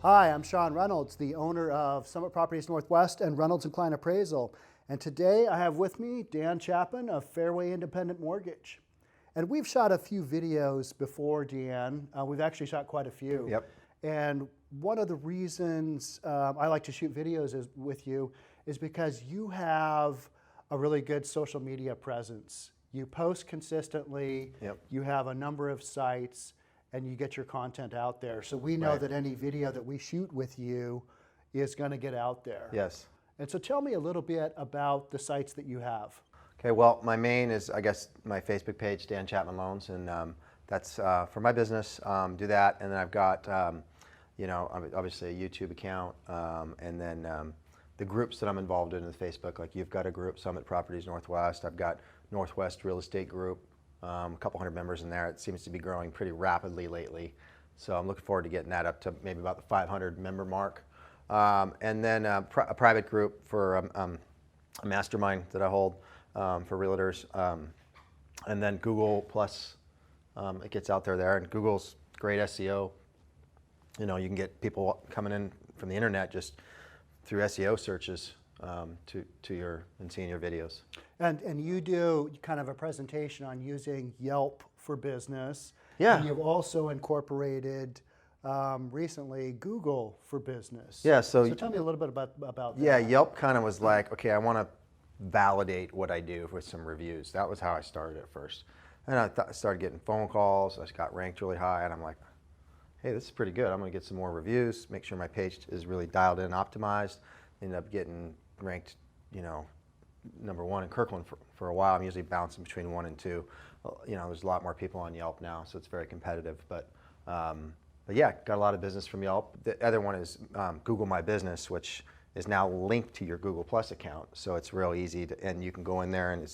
Hi, I'm Sean Reynolds, the owner of Summit Properties Northwest and Reynolds and Kline Appraisal. And today I have with me Dan Chapman of Fairway Independent Mortgage. And we've shot a few videos before, Dan. We've actually shot quite a few. Yep. And one of the reasons I like to shoot videos with you is because you have a really good social media presence. You post consistently, Yep. You have a number of sites, and you get your content out there. So we know that any video that we shoot with you is going to get out there. Yes. And so tell me a little bit about the sites that you have. Okay, well, my main is, I guess, my Facebook page, Dan Chapman Loans, and that's for my business, do that. And then I've got, obviously a YouTube account, and then the groups that I'm involved in Facebook, like you've got a group, Summit Properties Northwest. I've got Northwest Real Estate Group, a couple hundred members in there. It seems to be growing pretty rapidly lately. So I'm looking forward to getting that up to maybe about the 500 member mark. And then a private group for a mastermind that I hold for realtors. And then Google Plus, it gets out there. And Google's great SEO. You know, you can get people coming in from the internet just through SEO searches to your and seeing your videos. And you do kind of a presentation on using Yelp for business. Yeah. And you've also incorporated recently Google for business. Yeah. So tell me a little bit about that. Yeah, Yelp kind of was like, okay, I want to validate what I do with some reviews. That was how I started at first. And I started getting phone calls. I got ranked really high, and I'm like, hey, this is pretty good. I'm going to get some more reviews, make sure my page is really dialed in, optimized. Ended up getting ranked, #1 in Kirkland for a while. I'm usually bouncing between 1 and 2. There's a lot more people on Yelp now, so it's very competitive. But yeah, got a lot of business from Yelp. The other one is Google My Business, which is now linked to your Google Plus account. So it's real easy, and you can go in there and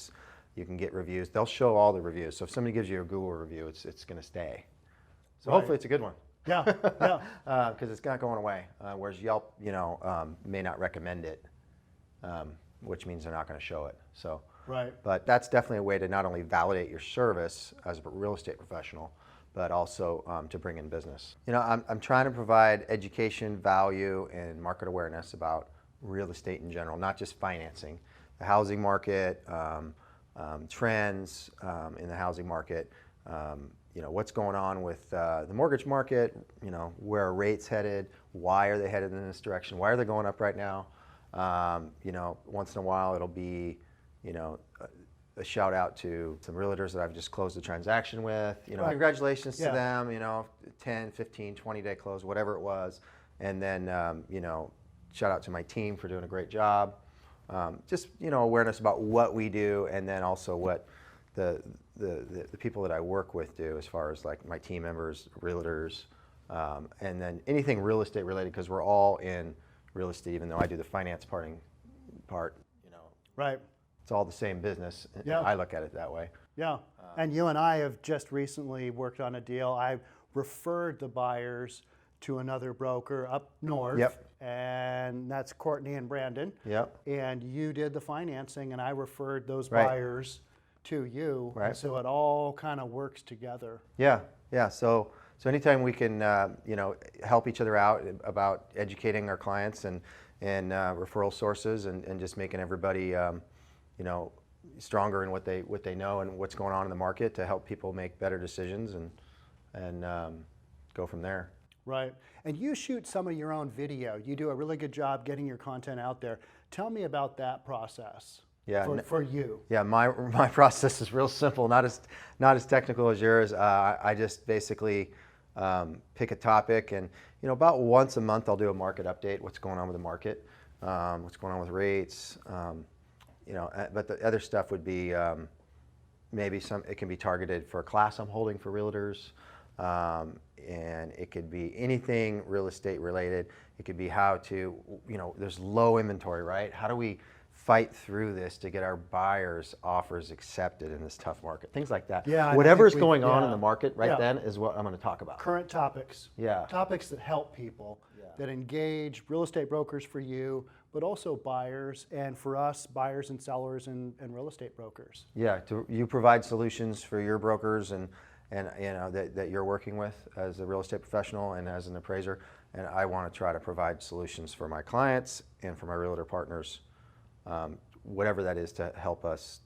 you can get reviews. They'll show all the reviews. So if somebody gives you a Google review, it's going to stay. So hopefully it's a good one. Yeah, yeah. Because it's not going away. Whereas Yelp, may not recommend it, which means they're not going to show it. So, right. But that's definitely a way to not only validate your service as a real estate professional, but also to bring in business. I'm trying to provide education, value, and market awareness about real estate in general, not just financing, the housing market, trends in the housing market. What's going on with the mortgage market, where are rates headed, why are they headed in this direction, why are they going up right now? Once in a while it'll be, a shout out to some realtors that I've just closed a transaction with, Right. Congratulations to them, 10, 15, 20-day close, whatever it was. And then, shout out to my team for doing a great job. Just, awareness about what we do, and then also what the people that I work with do, as far as like my team members, realtors, and then anything real estate related, because we're all in real estate, even though I do the finance part, Right. it's all the same business. Yeah. I look at it that way. Yeah. And you and I have just recently worked on a deal. I referred the buyers to another broker up north. Yep. And that's Courtney and Brandon. Yep. And you did the financing, and I referred those Right. buyers to you. Right. And so it all kind of works together. Yeah, yeah. So anytime we can, help each other out about educating our clients and referral sources, and just making everybody, stronger in what they know and what's going on in the market, to help people make better decisions and go from there. Right. And you shoot some of your own video. You do a really good job getting your content out there. Tell me about that process. Yeah. For you. Yeah, my process is real simple, not as technical as yours. I just basically pick a topic, and about once a month I'll do a market update. What's going on with the market? What's going on with rates? But the other stuff would be maybe it can be targeted for a class I'm holding for realtors, and it could be anything real estate related. It could be how to, there's low inventory, right? How do we fight through this to get our buyers' offers accepted in this tough market? Things like that. Yeah, whatever's going on in the market then is what I'm going to talk about. Current topics. Yeah. Topics that help people, that engage real estate brokers for you, but also buyers, and for us, buyers and sellers and real estate brokers. Yeah, you provide solutions for your brokers, and and that you're working with as a real estate professional and as an appraiser. And I want to try to provide solutions for my clients and for my realtor partners, whatever that is, to help us,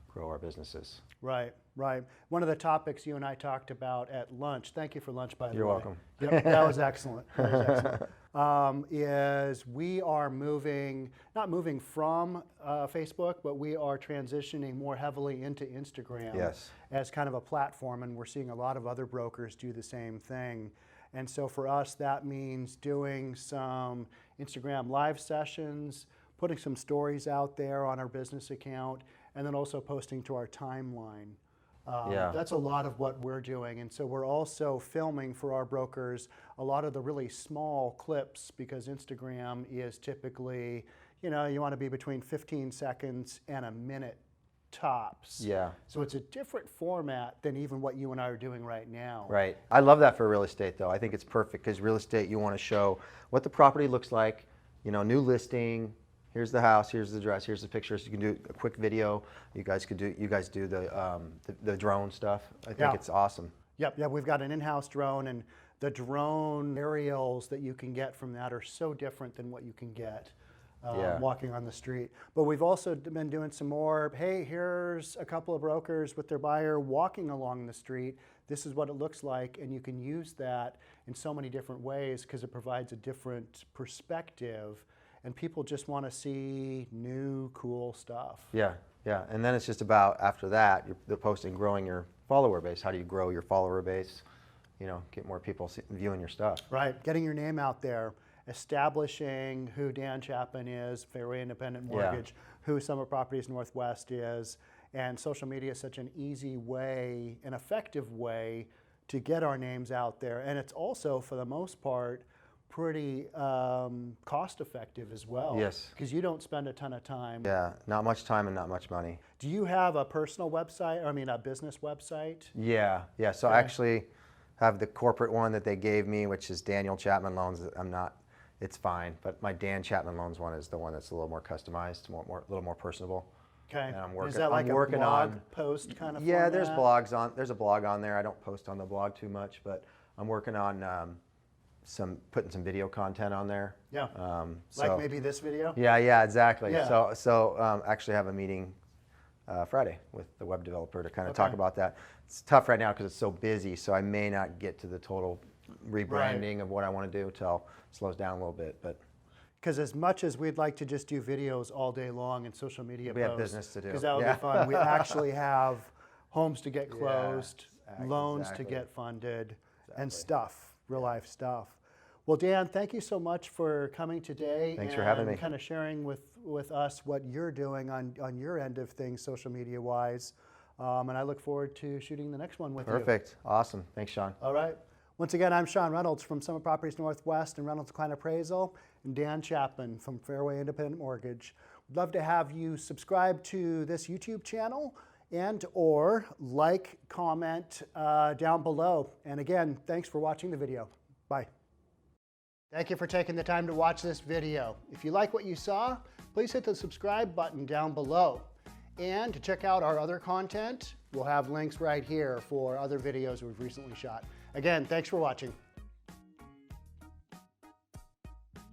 grow our businesses. Right, right. One of the topics you and I talked about at lunch, thank you for lunch, by the way. You're welcome. Yep, that was excellent. That was excellent. Is we are not moving from Facebook, but we are transitioning more heavily into Instagram. Yes. As kind of a platform, and we're seeing a lot of other brokers do the same thing. And so for us, that means doing some Instagram live sessions, putting some stories out there on our business account, and then also posting to our timeline. That's a lot of what we're doing. And so we're also filming for our brokers a lot of the really small clips, because Instagram is typically, you want to be between 15 seconds and a minute tops. Yeah. So it's a different format than even what you and I are doing right now. Right. I love that for real estate, though. I think it's perfect, because real estate, you want to show what the property looks like, new listing. Here's the house, here's the address, here's the pictures. You can do a quick video. You guys do the drone stuff. I think it's awesome. Yep, we've got an in-house drone, and the drone aerials that you can get from that are so different than what you can get walking on the street. But we've also been doing some more, hey, here's a couple of brokers with their buyer walking along the street. This is what it looks like, and you can use that in so many different ways, because it provides a different perspective. And people just want to see new, cool stuff. Yeah. And then it's just about, after that, the posting, growing your follower base. How do you grow your follower base? Get more people viewing your stuff. Right. Getting your name out there, establishing who Dan Chapman is, Fairway Independent Mortgage, who Summit Properties Northwest is. And social media is such an easy way, an effective way to get our names out there. And it's also, for the most part, pretty cost effective as well. Yes. Because you don't spend a ton of time. Yeah, not much time and not much money. Do you have a personal website, a business website? Yeah. So I actually have the corporate one that they gave me, which is Daniel Chapman Loans. It's fine, but my Dan Chapman Loans one is the one that's a little more customized, a little more personable. Okay. And I'm working, is that like I'm working a blog on post kind of Yeah, format? there's a blog on there. I don't post on the blog too much, but I'm working on putting some video content on there. Yeah. Like maybe this video? Yeah, exactly. Yeah. So actually have a meeting Friday with the web developer to kind of talk about that. It's tough right now because it's so busy, so I may not get to the total rebranding of what I want to do until it slows down a little bit. But because as much as we'd like to just do videos all day long and social media we have business to do. Because that would be fun. We actually have homes to get closed, loans to get funded, and stuff. Real life stuff. Well, Dan, thank you so much for coming today. Thanks for having me. And kind of sharing with us what you're doing on your end of things, social media wise. And I look forward to shooting the next one with you. Perfect. Awesome. Thanks, Sean. All right. Once again, I'm Sean Reynolds from Summit Properties Northwest and Reynolds Kline Appraisal, and Dan Chapman from Fairway Independent Mortgage. We'd love to have you subscribe to this YouTube channel and or like, comment down below. And again, thanks for watching the video. Bye. Thank you for taking the time to watch this video. If you like what you saw, please hit the subscribe button down below. And to check out our other content, we'll have links right here for other videos we've recently shot. Again, thanks for watching.